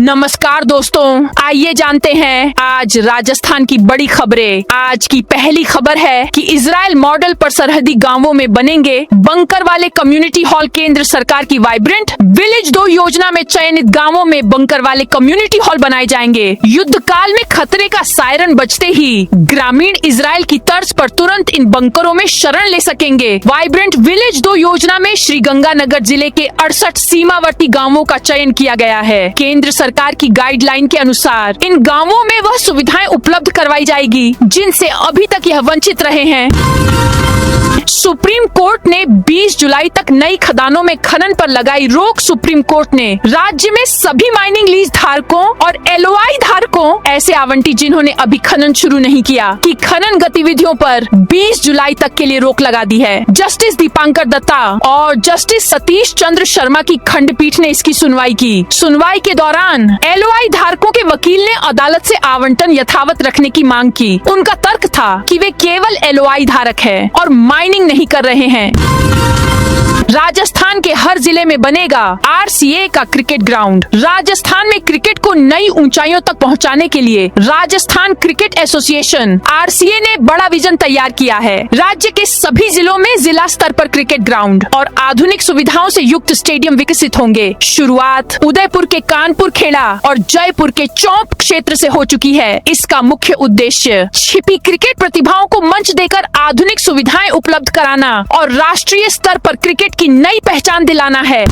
नमस्कार दोस्तों, आइए जानते हैं आज राजस्थान की बड़ी खबरें। आज की पहली खबर है कि इजराइल मॉडल पर सरहदी गांवों में बनेंगे बंकर वाले कम्युनिटी हॉल। केंद्र सरकार की वाइब्रेंट विलेज 2 योजना में चयनित गांवों में बंकर वाले कम्युनिटी हॉल बनाए जाएंगे। युद्ध काल में खतरे का सायरन बजते ही ग्रामीण इजराइल की तर्ज पर तुरंत इन बंकरों में शरण ले सकेंगे। वाइब्रेंट विलेज 2 योजना में श्रीगंगानगर जिले के 68 सीमावर्ती गाँवों का चयन किया गया है। केंद्र सरकार की गाइडलाइन के अनुसार इन गांवों में वह सुविधाएं उपलब्ध करवाई जाएगी जिनसे अभी तक यह वंचित रहे हैं। सुप्रीम कोर्ट ने 20 जुलाई तक नई खदानों में खनन पर लगाई रोक। सुप्रीम कोर्ट ने राज्य में सभी माइनिंग लीज धारकों और LOI धारकों, ऐसे आवंटित जिन्होंने अभी खनन शुरू नहीं किया, की खनन गतिविधियों पर 20 जुलाई तक के लिए रोक लगा दी है। जस्टिस दीपांकर दत्ता और जस्टिस सतीश चंद्र शर्मा की खंडपीठ ने इसकी सुनवाई की। सुनवाई के दौरान LOI धारकों के वकील ने अदालत से आवंटन यथावत रखने की मांग की। उनका तर्क था कि वे केवल LOI धारक है और माइनिंग नहीं कर रहे हैं। राजस्थान के हर जिले में बनेगा RCA का क्रिकेट ग्राउंड। राजस्थान में क्रिकेट को नई ऊंचाइयों तक पहुंचाने के लिए राजस्थान क्रिकेट एसोसिएशन RCA ने बड़ा विजन तैयार किया है। राज्य के सभी जिलों में जिला स्तर पर क्रिकेट ग्राउंड और आधुनिक सुविधाओं से युक्त स्टेडियम विकसित होंगे। शुरुआत उदयपुर के कानपुर खेड़ा और जयपुर के चौप क्षेत्र से हो चुकी है। इसका मुख्य उद्देश्य छिपी क्रिकेट प्रतिभाओं को मंच देकर आधुनिक सुविधाएं उपलब्ध कराना और राष्ट्रीय स्तर पर क्रिकेट की नई पहचान दिलाना है।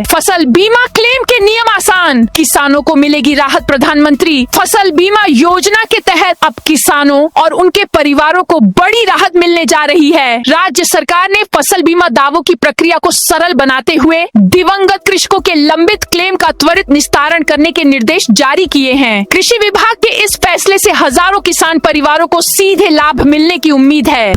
फसल बीमा क्लेम के नियम आसान, किसानों को मिलेगी राहत। प्रधानमंत्री फसल बीमा योजना के तहत अब किसानों और उनके परिवारों को बड़ी राहत मिलने जा रही है। राज्य सरकार ने फसल बीमा दावों की प्रक्रिया को सरल बनाते हुए दिवंगत कृषकों के लंबित क्लेम का त्वरित निस्तारण करने के निर्देश जारी किए हैं। कृषि विभाग के इस फैसले से हजारों किसान परिवारों को सीधे लाभ मिलने की उम्मीद है।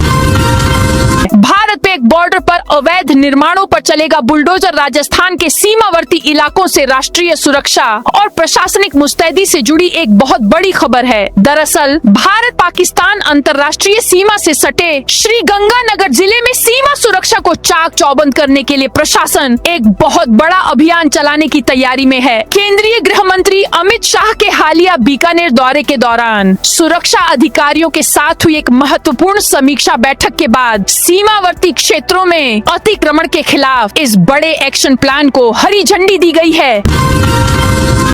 भारत में एक बॉर्डर पर अवैध निर्माणों पर चलेगा बुलडोजर। राजस्थान के सीमावर्ती इलाकों से राष्ट्रीय सुरक्षा और प्रशासनिक मुस्तैदी से जुड़ी एक बहुत बड़ी खबर है। दरअसल भारत पाकिस्तान अंतर्राष्ट्रीय सीमा से सटे श्रीगंगानगर जिले में सीमा सुरक्षा को चाक चौबंद करने के लिए प्रशासन एक बहुत बड़ा अभियान चलाने की तैयारी में है। केंद्रीय गृह मंत्री अमित शाह के हालिया बीकानेर दौरे के दौरान सुरक्षा अधिकारियों के साथ हुई एक महत्वपूर्ण समीक्षा बैठक के बाद सीमावर्ती क्षेत्रों में अतिक्रमण के खिलाफ इस बड़े एक्शन प्लान को हरी झंडी दी गई है।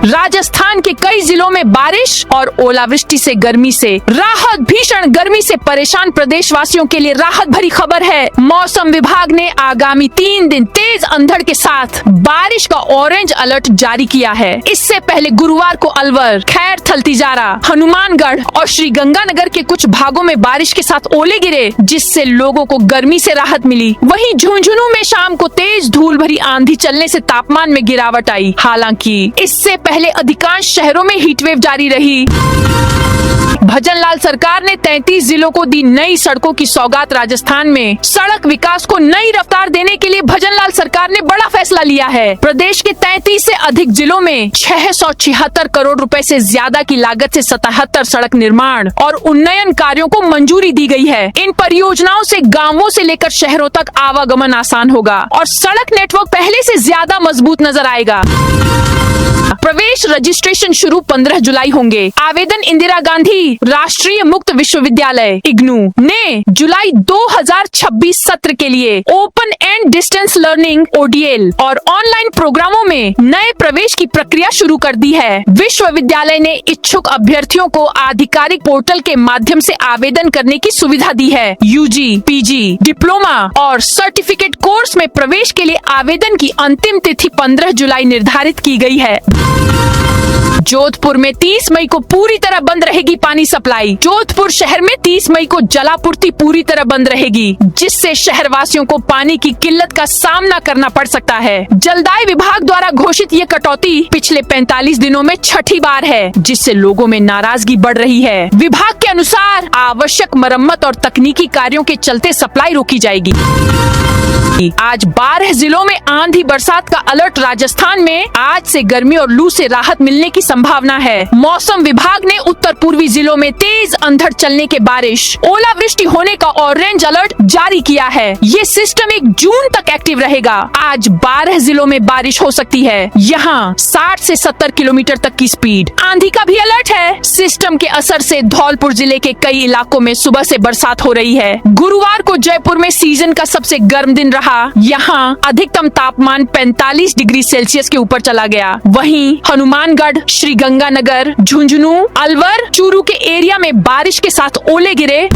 राजस्थान के कई जिलों में बारिश और ओलावृष्टि से गर्मी से राहत। भीषण गर्मी से परेशान प्रदेशवासियों के लिए राहत भरी खबर है। मौसम विभाग ने आगामी 3 दिन तेज अंधड़ के साथ बारिश का ऑरेंज अलर्ट जारी किया है। इससे पहले गुरुवार को अलवर, खैर थलतीजारा, हनुमानगढ़ और श्रीगंगानगर के कुछ भागों में बारिश के साथ ओले गिरे, जिससे लोगों को गर्मी से राहत मिली। वहीं झुंझुनू में शाम को तेज धूल भरी आंधी चलने से तापमान में गिरावट आई। हालांकि इससे पहले अधिकांश शहरों में हीटवेव जारी रही। भजनलाल सरकार ने 33 जिलों को दी नई सड़कों की सौगात। राजस्थान में सड़क विकास को नई रफ्तार देने के लिए भजनलाल सरकार ने बड़ा फैसला लिया है। प्रदेश के 33 से अधिक जिलों में 676 करोड़ रुपए से ज्यादा की लागत से 77 सड़क निर्माण और उन्नयन कार्यों को मंजूरी दी गई है। इन परियोजनाओं से गांवों से लेकर शहरों तक आवागमन आसान होगा और सड़क नेटवर्क पहले से ज्यादा मजबूत नजर आएगा। प्रवेश रजिस्ट्रेशन शुरू 15 जुलाई होंगे। आवेदन इंदिरा गांधी राष्ट्रीय मुक्त विश्वविद्यालय इग्नू ने जुलाई 2026 सत्र के लिए open and distance learning ODL और ऑनलाइन प्रोग्रामों में नए प्रवेश की प्रक्रिया शुरू कर दी है। विश्वविद्यालय ने इच्छुक अभ्यर्थियों को आधिकारिक पोर्टल के माध्यम से आवेदन करने की सुविधा दी है। UG, PG, डिप्लोमा और सर्टिफिकेट कोर्स में प्रवेश के लिए आवेदन की अंतिम तिथि 15 जुलाई निर्धारित की गई है। जोधपुर में 30 मई को पूरी तरह बंद रहेगी पानी सप्लाई। जोधपुर शहर में 30 मई को जलापूर्ति पूरी तरह बंद रहेगी, जिससे शहरवासियों को पानी की किल्लत का सामना करना पड़ सकता है। जलदाय विभाग द्वारा घोषित ये कटौती पिछले 45 दिनों में छठी बार है, जिससे लोगों में नाराजगी बढ़ रही है। विभाग के अनुसार आवश्यक मरम्मत और तकनीकी कार्यों के चलते सप्लाई रोकी जाएगी। आज 12 जिलों में आंधी बरसात का अलर्ट। राजस्थान में आज से गर्मी और लू से राहत मिलने की संभावना है। मौसम विभाग ने उत्तर पूर्वी जिलों में तेज अंधड़ चलने के बारिश, ओलावृष्टि होने का ऑरेंज अलर्ट जारी किया है। ये सिस्टम 1 जून तक एक्टिव रहेगा। आज 12 जिलों में बारिश हो सकती है। यहाँ 60 से 70 किलोमीटर तक की स्पीड। आंधी का भी अलर्ट है। सिस्टम के असर से धौलपुर जिले के कई इलाकों में सुबह से बरसात हो रही है। गुरुवार को जयपुर में सीजन का सबसे गर्म दिन रहा। यहाँ अधिकतम तापमान 45 डिग्री सेल्सियस के ऊपर चला गया। वहीं हनुमानगढ़, श्रीगंगानगर, झुंझुनू, अलवर, चूरू के एरिया में बारिश के साथ ओले गिरे।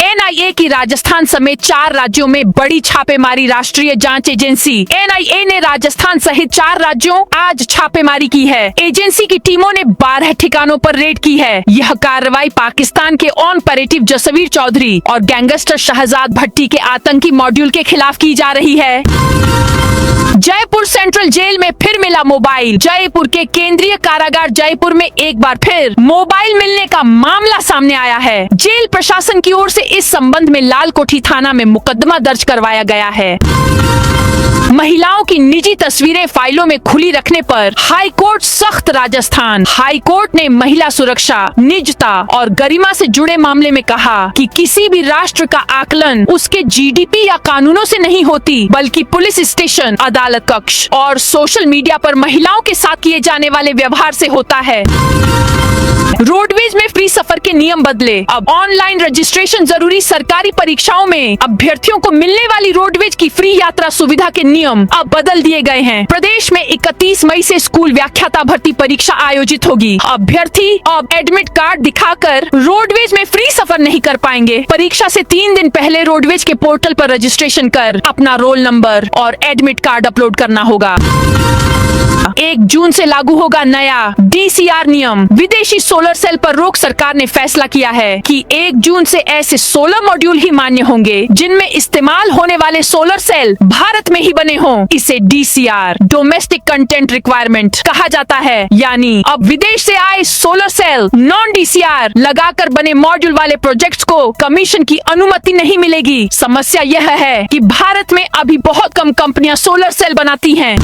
एनआईए की राजस्थान समेत 4 राज्यों में बड़ी छापेमारी। राष्ट्रीय जांच एजेंसी एनआईए ने राजस्थान सहित 4 राज्यों आज छापेमारी की है। एजेंसी की टीमों ने 12 ठिकानों पर रेड की है। यह कार्रवाई पाकिस्तान के ऑपरेटिव जसवीर चौधरी और गैंगस्टर शहजाद भट्टी के आतंकी मॉड्यूल के खिलाफ की जा रही है। जयपुर सेंट्रल जेल में फिर मिला मोबाइल। जयपुर के केंद्रीय कारागार जयपुर में एक बार फिर मोबाइल मिलने का मामला सामने आया है। जेल प्रशासन की ओर से इस संबंध में लाल कोठी थाना में मुकदमा दर्ज करवाया गया है। महिलाओं की निजी तस्वीरें फाइलों में खुली रखने पर हाई कोर्ट सख्त। राजस्थान हाई कोर्ट ने महिला सुरक्षा, निजता और गरिमा से जुड़े मामले में कहा कि किसी भी राष्ट्र का आकलन उसके जीडीपी या कानूनों से नहीं होती, बल्कि पुलिस स्टेशन, अदालत कक्ष और सोशल मीडिया पर महिलाओं के साथ किए जाने वाले व्यवहार से होता है। रोडवेज में फ्री सफर के नियम बदले। अब ऑनलाइन रजिस्ट्रेशन जरूरी सरकारी परीक्षाओं में अभ्यर्थियों को मिलने वाली रोडवेज की फ्री यात्रा सुविधा के नियम अब बदल दिए गए हैं। प्रदेश में 31 मई से स्कूल व्याख्याता भर्ती परीक्षा आयोजित होगी। अभ्यर्थी अब एडमिट कार्ड दिखाकर रोडवेज में फ्री सफर नहीं कर पाएंगे। परीक्षा से 3 दिन पहले रोडवेज के पोर्टल पर रजिस्ट्रेशन कर अपना रोल नंबर और एडमिट कार्ड अपलोड करना होगा। 1 जून से लागू होगा नया डीसीआर नियम। विदेशी सोलर सेल पर रोक सरकार ने फैसला किया है कि 1 जून से ऐसे सोलर मॉड्यूल ही मान्य होंगे जिनमें इस्तेमाल होने वाले सोलर सेल भारत में ही बने हों। इसे डीसीआर, डोमेस्टिक कंटेंट रिक्वायरमेंट कहा जाता है। यानी अब विदेश से आए सोलर सेल नॉन डीसीआर लगाकर बने मॉड्यूल वाले प्रोजेक्ट्स को कमीशन की अनुमति नहीं मिलेगी। समस्या यह है कि भारत में अभी बहुत कम कंपनियां सोलर सेल बनाती हैं।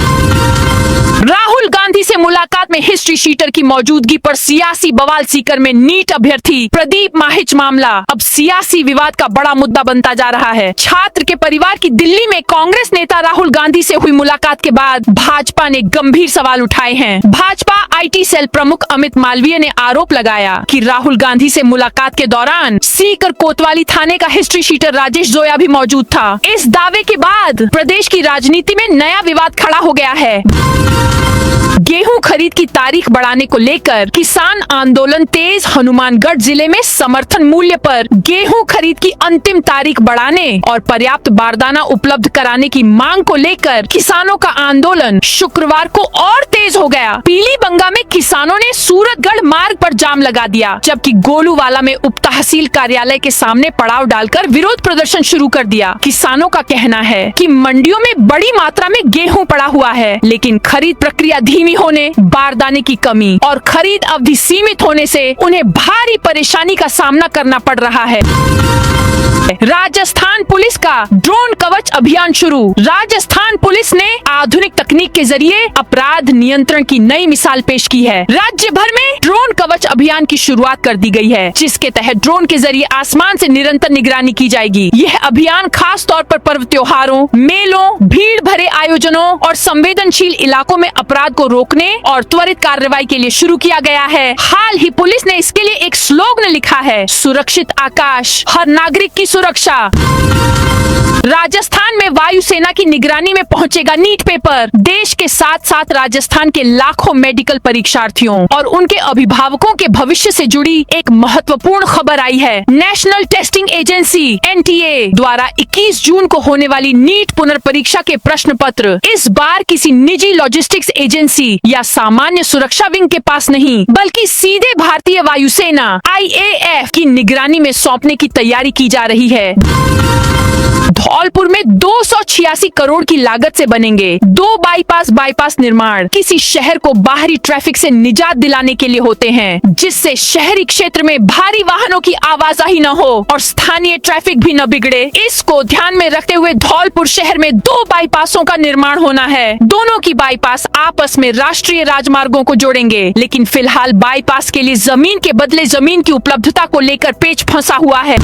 राहुल गांधी से मुलाकात में हिस्ट्री शीटर की मौजूदगी पर सियासी बवाल। सीकर में नीट अभ्यर्थी प्रदीप माहिच मामला अब सियासी विवाद का बड़ा मुद्दा बनता जा रहा है। छात्र के परिवार की दिल्ली में कांग्रेस नेता राहुल गांधी से हुई मुलाकात के बाद भाजपा ने गंभीर सवाल उठाए हैं। भाजपा आईटी सेल प्रमुख अमित मालवीय ने आरोप लगाया कि राहुल गांधी से मुलाकात के दौरान सीकर कोतवाली थाने का हिस्ट्री शीटर राजेश जोया भी मौजूद था। इस दावे के बाद प्रदेश की राजनीति में नया विवाद खड़ा हो गया है। गेहूं खरीद की तारीख बढ़ाने को लेकर किसान आंदोलन तेज। हनुमानगढ़ जिले में समर्थन मूल्य पर गेहूं खरीद की अंतिम तारीख बढ़ाने और पर्याप्त बारदाना उपलब्ध कराने की मांग को लेकर किसानों का आंदोलन शुक्रवार को और तेज हो गया। पीलीबंगा में किसानों ने सूरतगढ़ मार्ग पर जाम लगा दिया, जबकि गोलूवाला में उप तहसील कार्यालय के सामने पड़ाव डालकर विरोध प्रदर्शन शुरू कर दिया। किसानों का कहना है कि मंडियों में बड़ी मात्रा में गेहूं पड़ा हुआ है, लेकिन खरीद प्रक्रिया धीमी होने, बारदाने की कमी और खरीद अवधि सीमित होने से उन्हें भारी परेशानी का सामना करना पड़ रहा है। राजस्थान पुलिस का ड्रोन कवच अभियान शुरू। राजस्थान पुलिस ने आधुनिक तकनीक के जरिए अपराध नियंत्रण की नई मिसाल पेश की है। राज्य भर में ड्रोन कवच अभियान की शुरुआत कर दी गई है, जिसके तहत ड्रोन के जरिए आसमान से निरंतर निगरानी की जाएगी। यह अभियान खास तौर पर पर्व त्योहारों, मेलों, भीड़ भरे आयोजनों और संवेदनशील इलाकों में अपराध को रोकने और त्वरित कार्रवाई के लिए शुरू किया गया है। हाल ही पुलिस ने इसके लिए एक स्लोगन लिखा है, सुरक्षित आकाश, हर नागरिक की सुरक्षा। राजस्थान में वायुसेना की निगरानी में पहुंचेगा नीट पेपर। देश के साथ साथ राजस्थान के लाखों मेडिकल परीक्षार्थियों और उनके अभिभावकों के भविष्य से जुड़ी एक महत्वपूर्ण खबर आई है। नेशनल टेस्टिंग एजेंसी एनटीए द्वारा 21 जून को होने वाली नीट पुनर्परीक्षा के प्रश्न पत्र इस बार किसी निजी लॉजिस्टिक्स एजेंसी या सामान्य सुरक्षा विंग के पास नहीं, बल्कि सीधे भारतीय वायुसेना IAF की निगरानी में सौंपने की तैयारी की जा रही है। धौलपुर में 286 करोड़ की लागत से बनेंगे 2 बाईपास निर्माण। किसी शहर को बाहरी ट्रैफिक से निजात दिलाने के लिए होते हैं, जिससे शहरी क्षेत्र में भारी वाहनों की आवाजाही न हो और स्थानीय ट्रैफिक भी न बिगड़े। इसको ध्यान में रखते हुए धौलपुर शहर में 2 बाईपासों का निर्माण होना है। दोनों की बाईपास आपस में राष्ट्रीय राजमार्ग मार्गों को जोड़ेंगे, लेकिन फिलहाल बाईपास के लिए जमीन के बदले जमीन की उपलब्धता को लेकर पेच फंसा हुआ है।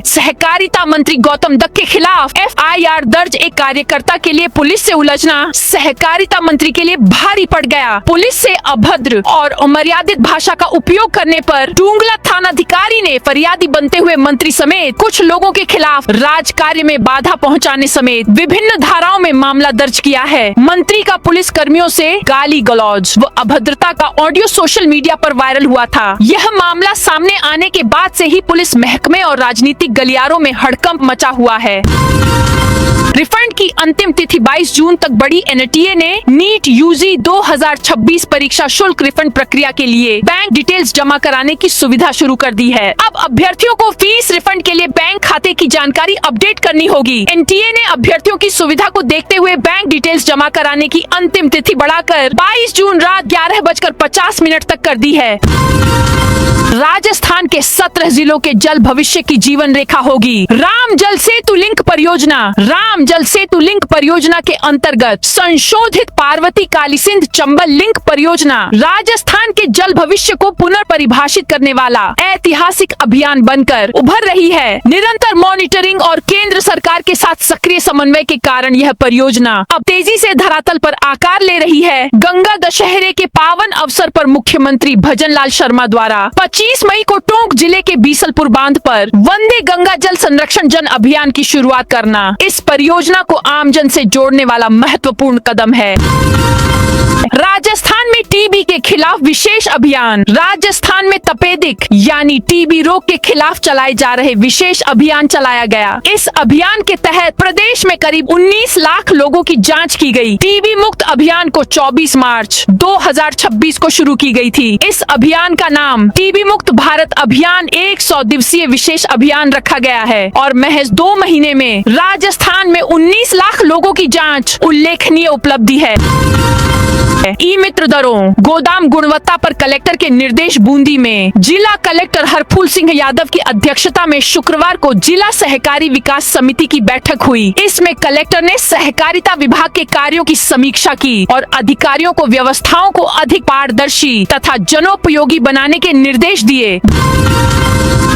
सहकारिता मंत्री गौतम दत्त के खिलाफ FIR दर्ज, एक कार्यकर्ता के लिए पुलिस से उलझना सहकारिता मंत्री के लिए भारी पड़ गया। पुलिस से अभद्र और अमर्यादित भाषा का उपयोग करने पर डूंगला थानाधिकारी ने फरियादी बनते हुए मंत्री समेत कुछ लोगों के खिलाफ राजकार्य में बाधा पहुंचाने समेत विभिन्न धाराओं में मामला दर्ज किया है। मंत्री का पुलिस कर्मियों से गाली गलौज व अभद्रता का ऑडियो सोशल मीडिया पर वायरल हुआ था। यह मामला सामने आने के बाद से ही पुलिस महकमे और राजनीतिक गलियारों में हड़कंप मचा हुआ है। रिफंड की अंतिम तिथि 22 जून तक बढ़ी। NTA ने नीट UG 2026 परीक्षा शुल्क रिफंड प्रक्रिया के लिए बैंक डिटेल्स जमा कराने की सुविधा शुरू कर दी है। अब अभ्यर्थियों को फीस रिफंड के लिए बैंक खाते की जानकारी अपडेट करनी होगी। NTA ने अभ्यर्थियों की सुविधा को देखते हुए बैंक डिटेल्स जमा कराने की अंतिम तिथि बढ़ाकर 22 जून रात 11:50 तक कर दी है। राजस्थान के 17 जिलों के जल भविष्य की जीवन रेखा होगी। राम जल सेतु लिंक परियोजना। राम जल सेतु लिंक परियोजना के अंतर्गत संशोधित पार्वती कालीसिंध चंबल लिंक परियोजना राजस्थान के जल भविष्य को पुनर्परिभाषित करने वाला ऐतिहासिक अभियान बनकर उभर रही है। निरंतर मॉनिटरिंग और केंद्र सरकार के साथ सक्रिय समन्वय के कारण यह परियोजना अब तेजी से धरातल पर आकार ले रही है। गंगा दशहरे के पावन अवसर पर मुख्यमंत्री भजनलाल शर्मा द्वारा 25 मई को टोंक जिले के बीसलपुर बांध पर वंदे गंगा जल संरक्षण जन अभियान की शुरुआत करना इस परियोजना को आमजन से जोड़ने वाला महत्वपूर्ण कदम है। राजस्थान में टीबी के खिलाफ विशेष अभियान। राजस्थान में तपेदिक यानी टीबी रोग के खिलाफ चलाए जा रहे विशेष अभियान चलाया गया। इस अभियान के तहत प्रदेश में करीब 19 लाख लोगों की जांच की गई। टीबी मुक्त अभियान को 24 मार्च 2026 को शुरू की गई थी। इस अभियान का नाम टीबी मुक्त भारत अभियान 100 दिवसीय विशेष अभियान रखा गया है और महज 2 महीने में राजस्थान में 19 लाख लोगों की जाँच उल्लेखनीय उपलब्धि है। ई मित्र दरों, गोदाम गुणवत्ता पर कलेक्टर के निर्देश। बूंदी में जिला कलेक्टर हरफूल सिंह यादव की अध्यक्षता में शुक्रवार को जिला सहकारी विकास समिति की बैठक हुई। इसमें कलेक्टर ने सहकारिता विभाग के कार्यों की समीक्षा की और अधिकारियों को व्यवस्थाओं को अधिक पारदर्शी तथा जनोपयोगी बनाने के निर्देश दिए।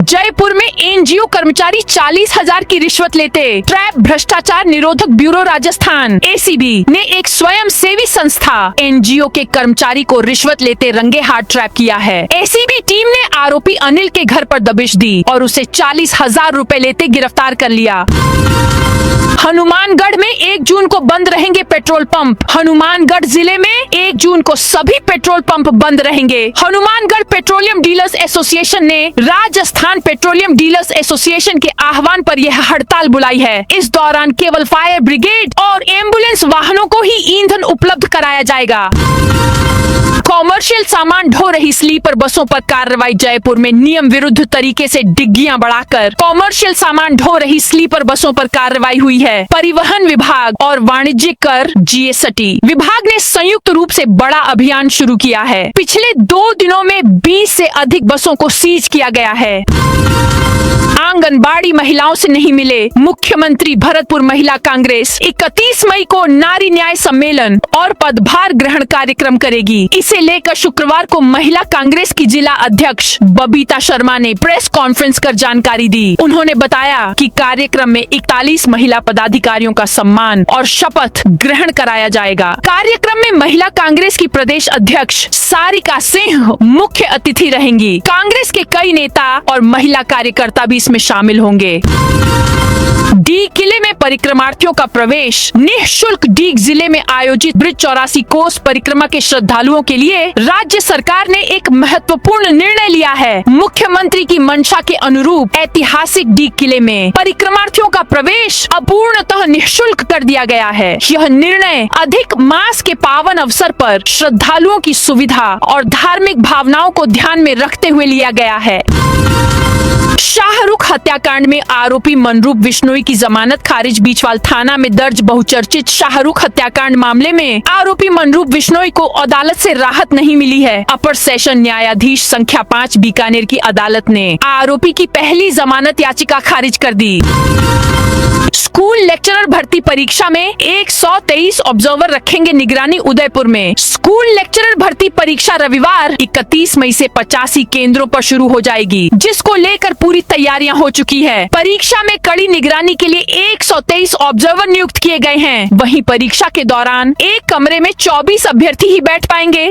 जयपुर में NGO कर्मचारी 40,000 की रिश्वत लेते। ट्रैप भ्रष्टाचार निरोधक ब्यूरो राजस्थान ACB ने एक स्वयं सेवी संस्था NGO के कर्मचारी को रिश्वत लेते रंगे हाथ ट्रैप किया है। ACB टीम ने आरोपी अनिल के घर पर दबिश दी और उसे 40,000 रुपए लेते गिरफ्तार कर लिया। हनुमानगढ़ में 1 जून को बंद रहेंगे पेट्रोल पंप। हनुमानगढ़ जिले में 1 जून को सभी पेट्रोल पंप बंद रहेंगे। हनुमानगढ़ पेट्रोलियम डीलर्स एसोसिएशन ने राजस्थान पेट्रोलियम डीलर्स एसोसिएशन के आह्वान पर यह हड़ताल बुलाई है। इस दौरान केवल फायर ब्रिगेड और एम्बुलेंस वाहनों को ही ईंधन उपलब्ध कराया जाएगा। कॉमर्शियल सामान ढो रही स्लीपर बसों पर कार्रवाई। जयपुर में नियम विरुद्ध तरीके से डिग्गियां बढ़ाकर कॉमर्शियल सामान ढो रही स्लीपर बसों पर कार्रवाई हुई है। परिवहन विभाग और वाणिज्यिक कर GST विभाग ने संयुक्त रूप से बड़ा अभियान शुरू किया है। पिछले 2 दिनों में 20 से अधिक बसों को सीज किया गया है। आंगनबाड़ी महिलाओं से नहीं मिले मुख्यमंत्री। भरतपुर महिला कांग्रेस 31 मई को नारी न्याय सम्मेलन और पदभार ग्रहण कार्यक्रम करेगी। इसे लेकर शुक्रवार को महिला कांग्रेस की जिला अध्यक्ष बबीता शर्मा ने प्रेस कॉन्फ्रेंस कर जानकारी दी। उन्होंने बताया कि कार्यक्रम में 41 महिला पदाधिकारियों का सम्मान और शपथ ग्रहण कराया जाएगा। कार्यक्रम में महिला कांग्रेस की प्रदेश अध्यक्ष सारिका सिंह मुख्य अतिथि रहेंगी। कांग्रेस के कई नेता और महिला कार्यकर्ता भी इसमें शामिल होंगे। डीग किले में परिक्रमार्थियों का प्रवेश निःशुल्क। डीग जिले में आयोजित ब्रिज 84 कोस परिक्रमा के श्रद्धालुओं के लिए राज्य सरकार ने एक महत्वपूर्ण निर्णय लिया है। मुख्यमंत्री की मंशा के अनुरूप ऐतिहासिक डीग किले में परिक्रमार्थियों का प्रवेश अपूर्णतः निःशुल्क कर दिया गया है। यह निर्णय अधिक मास के पावन अवसर पर श्रद्धालुओं की सुविधा और धार्मिक भावनाओं को ध्यान में रखते हुए लिया गया है। शाहरुख हत्याकांड में आरोपी मनरूप बिश्नोई की जमानत खारिज। बीचवाल थाना में दर्ज बहुचर्चित शाहरुख हत्याकांड मामले में आरोपी मनरूप बिश्नोई को अदालत से राहत नहीं मिली है। अपर सेशन न्यायाधीश संख्या 5 बीकानेर की अदालत ने आरोपी की पहली जमानत याचिका खारिज कर दी। स्कूल लेक्चरर भर्ती परीक्षा में 123 ऑब्जर्वर रखेंगे निगरानी। उदयपुर में स्कूल लेक्चरर भर्ती परीक्षा रविवार 31 मई से 85 केंद्रों पर शुरू हो जाएगी, जिसको लेकर पूरी तैयारियां हो चुकी है। परीक्षा में कड़ी निगरानी के लिए 123 ऑब्जर्वर नियुक्त किए गए हैं। वहीं परीक्षा के दौरान एक कमरे में 24 अभ्यर्थी ही बैठ पाएंगे।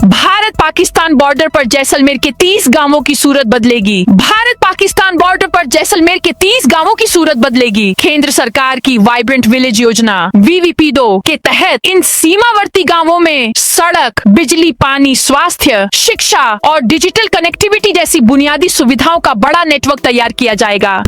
भारत पाकिस्तान बॉर्डर पर जैसलमेर के 30 गांवों की सूरत बदलेगी। भारत पाकिस्तान बॉर्डर पर जैसलमेर के 30 गांवों की सूरत बदलेगी। केंद्र सरकार की वाइब्रेंट विलेज योजना VVP2 के तहत इन सीमावर्ती गांवों में सड़क, बिजली, पानी, स्वास्थ्य, शिक्षा और डिजिटल कनेक्टिविटी जैसी बुनियादी सुविधाओं का बड़ा नेटवर्क तैयार किया जाएगा।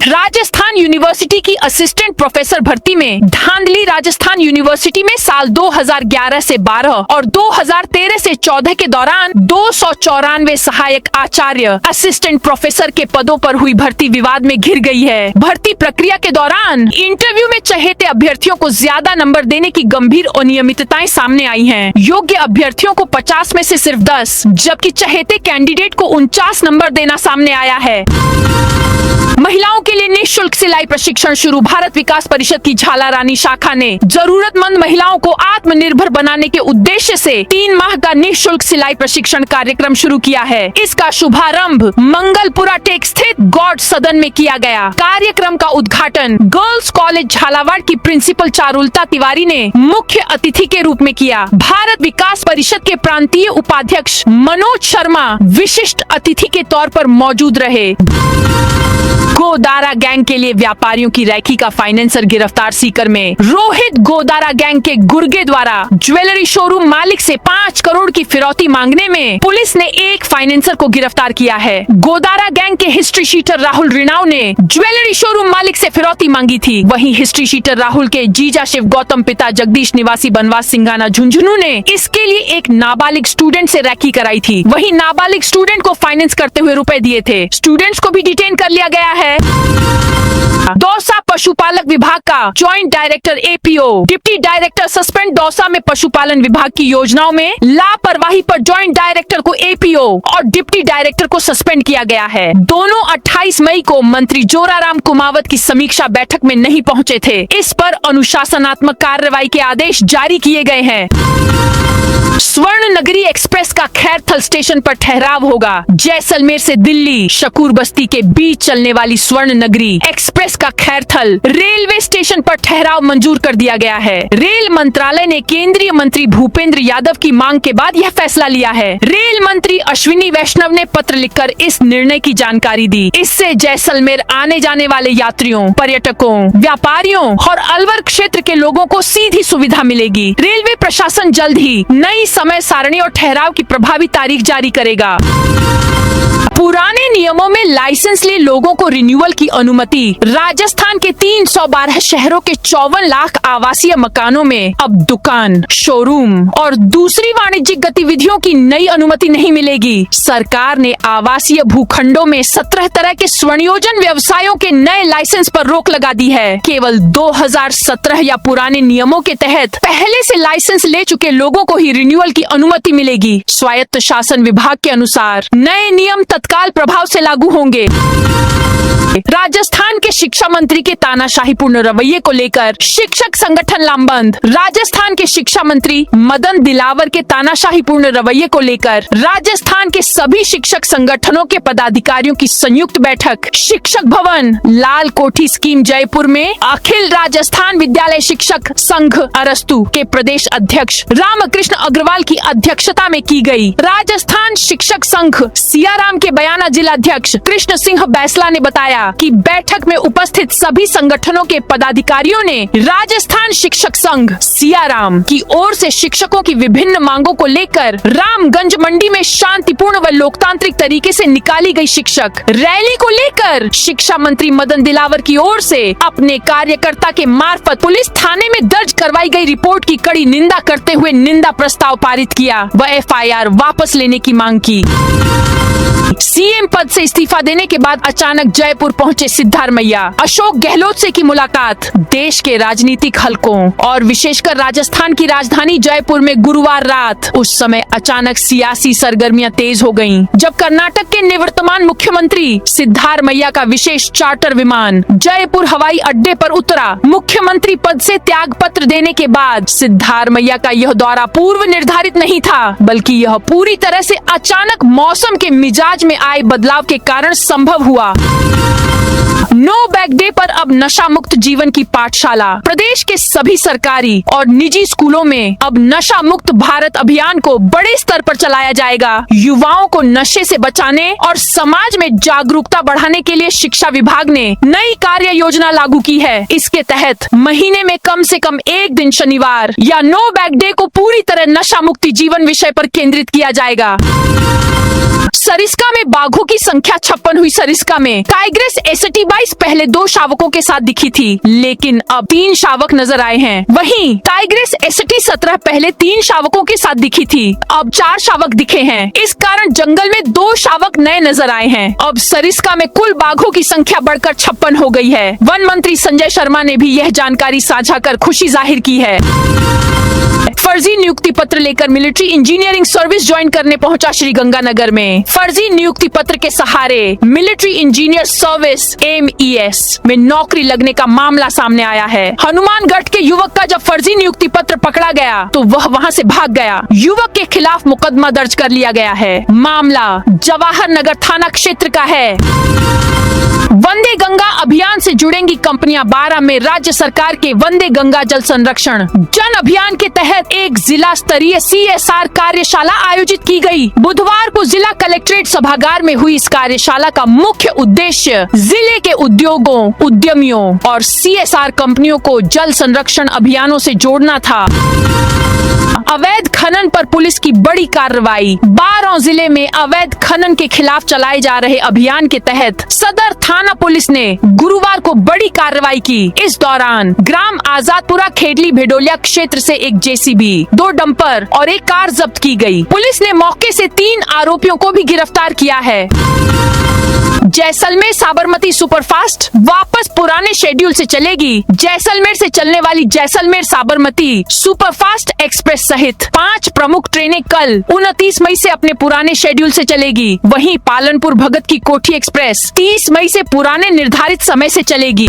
राजस्थान यूनिवर्सिटी की असिस्टेंट प्रोफेसर भर्ती में धांधली। राजस्थान यूनिवर्सिटी में साल 2011 से 12 और 2013 से 14 के दौरान 294 सहायक आचार्य, असिस्टेंट प्रोफेसर के पदों पर हुई भर्ती विवाद में घिर गई है। भर्ती प्रक्रिया के दौरान इंटरव्यू में चहेते अभ्यर्थियों को ज्यादा नंबर देने की गंभीर अनियमितताएं सामने आई हैं। योग्य अभ्यर्थियों को 50 में से सिर्फ 10, जबकि चहेते कैंडिडेट को 49 नंबर देना सामने आया है। महिलाओं के लिए निःशुल्क सिलाई प्रशिक्षण शुरू। भारत विकास परिषद की झालारानी शाखा ने जरूरतमंद महिलाओं को आत्मनिर्भर बनाने के उद्देश्य से 3 माह का निःशुल्क सिलाई प्रशिक्षण कार्यक्रम शुरू किया है। इसका शुभारंभ मंगलपुरा टेक स्थित गॉड सदन में किया गया। कार्यक्रम का उद्घाटन गर्ल्स कॉलेज झालावाड़ की प्रिंसिपल चारुलता तिवारी ने मुख्य अतिथि के रूप में किया। भारत विकास परिषद के प्रांतीय उपाध्यक्ष मनोज शर्मा विशिष्ट अतिथि के तौर पर मौजूद रहे। गोदारा गैंग के लिए व्यापारियों की रैकी का फाइनेंसर गिरफ्तार। सीकर में रोहित गोदारा गैंग के गुर्गे द्वारा ज्वेलरी शोरूम मालिक से 5 करोड़ की फिरौती मांगने में पुलिस ने एक फाइनेंसर को गिरफ्तार किया है। गोदारा गैंग के हिस्ट्री शीटर राहुल रिणाव ने ज्वेलरी शोरूम मालिक से फिरौती मांगी थी। वहीं हिस्ट्री शीटर राहुल के जीजा शिव गौतम पिता जगदीश निवासी बनवास सिंघाना झुंझुनू ने इसके लिए एक नाबालिग स्टूडेंट से रैकी कराई थी। वहीं नाबालिग स्टूडेंट को फाइनेंस करते हुए रुपए दिए थे। स्टूडेंट्स को भी डिटेन कर लिया गया है। दौसा पशुपालक विभाग का joint director APO deputy director suspend. Dausa में पशुपालन विभाग की योजनाओं में लापरवाही पर जॉइंट डायरेक्टर को APO और डिप्टी डायरेक्टर को सस्पेंड किया गया है। दोनों 28 मई को मंत्री जोराराम कुमावत की समीक्षा बैठक में नहीं पहुंचे थे। इस पर अनुशासनात्मक कार्रवाई के आदेश जारी किए गए हैं। स्वर्ण नगरी एक्सप्रेस का खैरथल स्टेशन पर ठहराव होगा। जैसलमेर से दिल्ली शकूर बस्ती के बीच चलने वाली स्वर्ण नगरी एक्सप्रेस का खैरथल रेलवे स्टेशन पर ठहराव मंजूर कर दिया गया है। रेल मंत्रालय ने केंद्रीय मंत्री भूपेंद्र यादव की मांग के बाद यह फैसला लिया है। रेल मंत्री अश्विनी वैष्णव ने पत्र लिखकर इस निर्णय की जानकारी दी। इससे जैसलमेर आने जाने वाले यात्रियों, पर्यटकों, व्यापारियों और अलवर क्षेत्र के लोगों को सीधी सुविधा मिलेगी। रेलवे प्रशासन जल्द ही नई समय सारणी और ठहराव की प्रभावी तारीख जारी करेगा। पुराने नियमों में लाइसेंस लिए लोगों को रिन्यूअल की अनुमति। राजस्थान के 312 शहरों के 54 लाख आवासीय मकानों में अब दुकान, शोरूम और दूसरी वाणिज्यिक गतिविधियों की नई अनुमति नहीं मिलेगी। सरकार ने आवासीय भूखंडों में 17 तरह के स्वर्णयोजन व्यवसायों के नए लाइसेंस पर रोक लगा दी है। केवल 2017 या पुराने नियमों के तहत पहले से लाइसेंस ले चुके लोगों को ही रिन्यूअल की अनुमति मिलेगी। स्वायत्त शासन विभाग के अनुसार नए नियम तत्काल प्रभाव से लागू होंगे। राजस्थान के शिक्षा मंत्री के तानाशाहीपूर्ण रवैये को लेकर शिक्षक संगठन लामबंद। राजस्थान के शिक्षा मंत्री मदन दिलावर के तानाशाहीपूर्ण रवैये को लेकर राजस्थान के सभी शिक्षक संगठनों के पदाधिकारियों की संयुक्त बैठक शिक्षक भवन लाल कोठी स्कीम जयपुर में अखिल राजस्थान विद्यालय शिक्षक संघ अरस्तु के प्रदेश अध्यक्ष रामकृष्ण अग्रवाल की अध्यक्षता में की गई। राजस्थान शिक्षक संघ सियाराम के बयाना जिलाध्यक्ष कृष्ण सिंह बैसला ने बताया कि बैठक में उपस्थित सभी संगठनों के पदाधिकारियों ने राजस्थान शिक्षक संघ सियाराम की ओर से शिक्षकों की विभिन्न मांगों को लेकर रामगंज मंडी में शांतिपूर्ण व लोकतांत्रिक तरीके से निकाली गई शिक्षक रैली को लेकर शिक्षा मंत्री मदन दिलावर की ओर से अपने कार्यकर्ता के मार्फत पुलिस थाने में दर्ज करवाई गई रिपोर्ट की कड़ी निंदा करते हुए निंदा प्रस्ताव पारित किया व FIR वापस लेने की मांग की। सीएम पद से इस्तीफा देने के बाद अचानक जयपुर पहुंचे सिद्धारमैया। अशोक गहलोत से की मुलाकात। देश के राजनीतिक हलकों और विशेषकर राजस्थान की राजधानी जयपुर में गुरुवार रात उस समय अचानक सियासी सरगर्मियां तेज हो गईं, जब कर्नाटक के निवर्तमान मुख्यमंत्री सिद्धारमैया का विशेष चार्टर विमान जयपुर हवाई अड्डे पर उतरा। मुख्यमंत्री पद से त्याग पत्र देने के बाद सिद्धारमैया का यह दौरा पूर्व निर्धारित नहीं था, बल्कि यह पूरी तरह से अचानक मौसम के मिजाज में आए बदलाव के कारण संभव हुआ। नो बैग डे पर अब नशा मुक्त जीवन की पाठशाला। प्रदेश के सभी सरकारी और निजी स्कूलों में अब नशा मुक्त भारत अभियान को बड़े स्तर पर चलाया जाएगा। युवाओं को नशे से बचाने और समाज में जागरूकता बढ़ाने के लिए शिक्षा विभाग ने नई कार्य योजना लागू की है। इसके तहत महीने में कम से कम एक दिन शनिवार या नो बैग डे को पूरी तरह नशा मुक्ति जीवन विषय पर केंद्रित किया जाएगा। सरिस्का में बाघों की संख्या 56 हुई। सरिस्का में टाइग्रेस एसटी 22 पहले 2 शावकों के साथ दिखी थी, लेकिन अब 3 शावक नजर आए हैं। वहीं टाइग्रेस एसटी 17 पहले 3 शावकों के साथ दिखी थी, अब 4 शावक दिखे हैं। इस कारण जंगल में 2 शावक नए नजर आए हैं। अब सरिस्का में कुल बाघों की संख्या बढ़कर 56 हो गई है। वन मंत्री संजय शर्मा ने भी यह जानकारी साझा कर खुशी जाहिर की है। फर्जी नियुक्ति पत्र लेकर मिलिट्री इंजीनियरिंग सर्विस ज्वाइन करने पहुंचा श्रीगंगानगर में। फर्जी नियुक्ति पत्र के सहारे मिलिट्री इंजीनियर सर्विस MES में नौकरी लगने का मामला सामने आया है। हनुमानगढ़ के युवक का जब फर्जी नियुक्ति पत्र पकड़ा गया तो वह वहां से भाग गया। युवक के खिलाफ मुकदमा दर्ज कर लिया गया है। मामला जवाहर नगर थाना क्षेत्र का है। वंदे गंगा अभियान से जुड़ेंगी कंपनियां। 12 में राज्य सरकार के वंदे गंगा जल संरक्षण जन अभियान के तहत एक जिला स्तरीय CSR कार्यशाला आयोजित की गई। बुधवार को जिला कलेक्ट्रेट सभागार में हुई इस कार्यशाला का मुख्य उद्देश्य जिले के उद्योगों, उद्यमियों और CSR कंपनियों को जल संरक्षण अभियानों से जोड़ना था। अवैध खनन पर पुलिस की बड़ी कार्रवाई। 12 जिले में अवैध खनन के खिलाफ चलाए जा रहे अभियान के तहत सदर थाना पुलिस ने गुरुवार को बड़ी कार्रवाई की। इस दौरान ग्राम आजादपुरा खेडली भेडोलिया क्षेत्र से एक JCB, 2 डंपर और एक कार जब्त की गई। पुलिस ने मौके से 3 आरोपियों को भी गिरफ्तार किया है। जैसलमेर साबरमती सुपरफास्ट वापस पुराने शेड्यूल से चलेगी। जैसलमेर से चलने वाली जैसलमेर साबरमती सुपरफास्ट एक्सप्रेस सहित 5 प्रमुख ट्रेनें कल 29 मई से अपने पुराने शेड्यूल से चलेगी। वहीं पालनपुर भगत की कोठी एक्सप्रेस 30 मई से पुराने निर्धारित समय से चलेगी।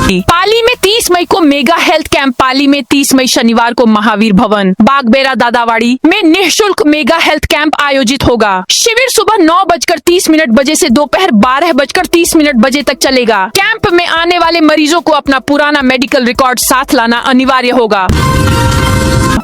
पाली में 30 मई को मेगा हेल्थ कैंप। पाली में 30 मई शनिवार को महावीर भवन, बागबेरा दादावाड़ी में निःशुल्क मेगा हेल्थ कैंप आयोजित होगा। शिविर सुबह 9:30 बजे से दोपहर 12:30 बजे तक चलेगा। कैंप में आने वाले मरीजों को अपना पुराना मेडिकल रिकॉर्ड साथ लाना अनिवार्य होगा।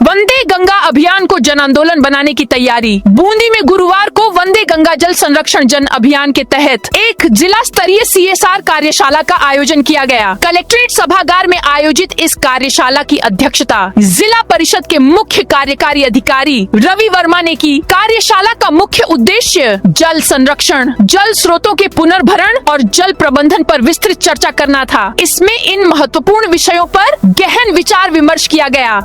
वंदे गंगा अभियान को जन आंदोलन बनाने की तैयारी। बूंदी में गुरुवार को वंदे गंगा जल संरक्षण जन अभियान के तहत एक जिला स्तरीय CSR कार्यशाला का आयोजन किया गया। कलेक्ट्रेट सभागार में आयोजित इस कार्यशाला की अध्यक्षता जिला परिषद के मुख्य कार्यकारी अधिकारी रवि वर्मा ने की। कार्यशाला का मुख्य उद्देश्य जल संरक्षण, जल स्रोतों के पुनर्भरण और जल प्रबंधन पर विस्तृत चर्चा करना था। इसमें इन महत्वपूर्ण विषयों पर गहन विचार विमर्श किया गया।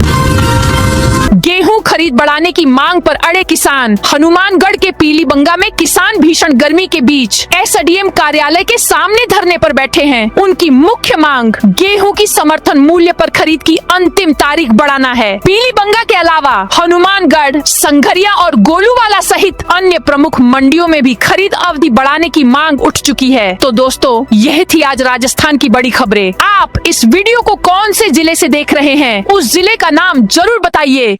गेहूं खरीद बढ़ाने की मांग पर अड़े किसान। हनुमानगढ़ के पीलीबंगा में किसान भीषण गर्मी के बीच SDM कार्यालय के सामने धरने पर बैठे हैं। उनकी मुख्य मांग गेहूं की समर्थन मूल्य पर खरीद की अंतिम तारीख बढ़ाना है। पीलीबंगा के अलावा हनुमानगढ़, संघरिया और गोलूवाला सहित अन्य प्रमुख मंडियों में भी खरीद अवधि बढ़ाने की मांग उठ चुकी है। तो दोस्तों, यह थी आज राजस्थान की बड़ी खबरें। आप इस वीडियो को कौन से जिले से देख रहे हैं, उस जिले का नाम जरूर बताइए।